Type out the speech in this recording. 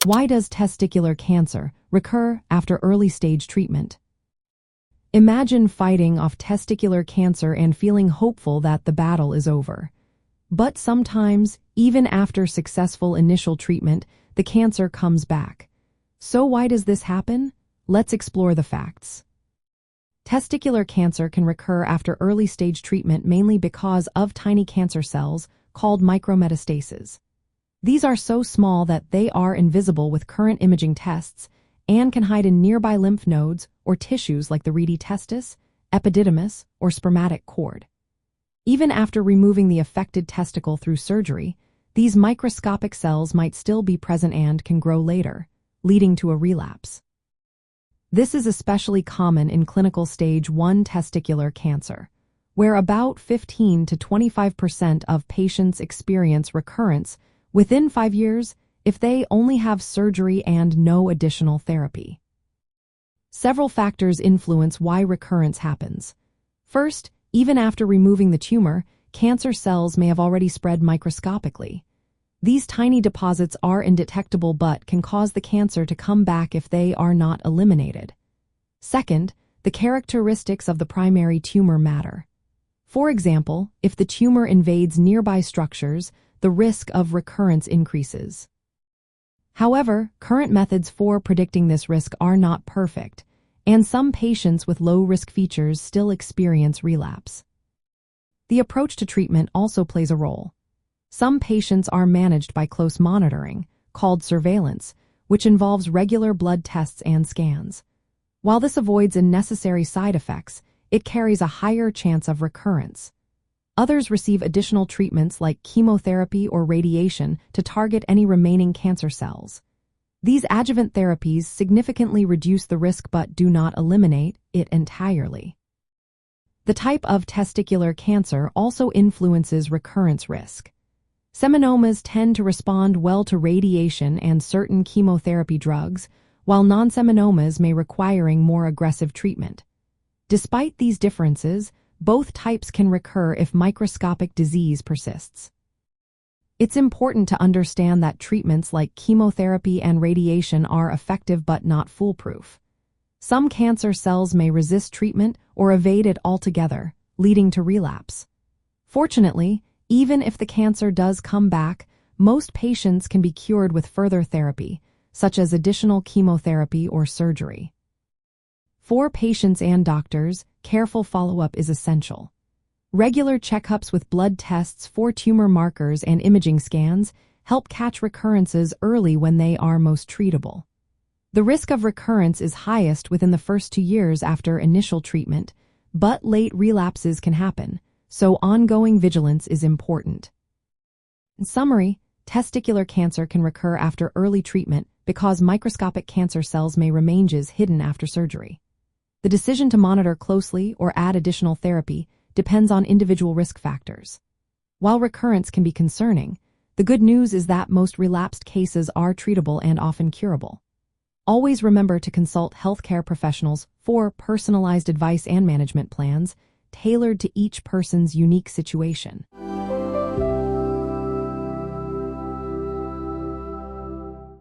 Why does testicular cancer recur after early-stage treatment? Imagine fighting off testicular cancer and feeling hopeful that the battle is over. But sometimes, even after successful initial treatment, the cancer comes back. So why does this happen? Let's explore the facts. Testicular cancer can recur after early-stage treatment mainly because of tiny cancer cells called micrometastases. These are so small that they are invisible with current imaging tests and can hide in nearby lymph nodes or tissues like the reedy testis, epididymis, or spermatic cord. Even after removing the affected testicle through surgery, these microscopic cells might still be present and can grow later, leading to a relapse. This is especially common in clinical stage 1 testicular cancer, where about 15 to 25% of patients experience recurrence within 5 years if they only have surgery and no additional therapy. Several factors influence why recurrence happens. First, even after removing the tumor, cancer cells may have already spread microscopically. These tiny deposits are undetectable but can cause the cancer to come back if they are not eliminated. Second, the characteristics of the primary tumor matter. For example, if the tumor invades nearby structures, the risk of recurrence increases. However, current methods for predicting this risk are not perfect, and some patients with low-risk features still experience relapse. The approach to treatment also plays a role. Some patients are managed by close monitoring, called surveillance, which involves regular blood tests and scans. While this avoids unnecessary side effects, it carries a higher chance of recurrence. Others receive additional treatments like chemotherapy or radiation to target any remaining cancer cells. These adjuvant therapies significantly reduce the risk but do not eliminate it entirely. The type of testicular cancer also influences recurrence risk. Seminomas tend to respond well to radiation and certain chemotherapy drugs, while non-seminomas may require more aggressive treatment. Despite these differences, both types can recur if microscopic disease persists. It's important to understand that treatments like chemotherapy and radiation are effective but not foolproof. Some cancer cells may resist treatment or evade it altogether, leading to relapse. Fortunately, even if the cancer does come back, most patients can be cured with further therapy, such as additional chemotherapy or surgery. For patients and doctors, careful follow-up is essential. Regular checkups with blood tests for tumor markers and imaging scans help catch recurrences early when they are most treatable. The risk of recurrence is highest within the first 2 years after initial treatment, but late relapses can happen, so ongoing vigilance is important. In summary, testicular cancer can recur after early treatment because microscopic cancer cells may remain hidden after surgery. The decision to monitor closely or add additional therapy depends on individual risk factors. While recurrence can be concerning, the good news is that most relapsed cases are treatable and often curable. Always remember to consult healthcare professionals for personalized advice and management plans tailored to each person's unique situation.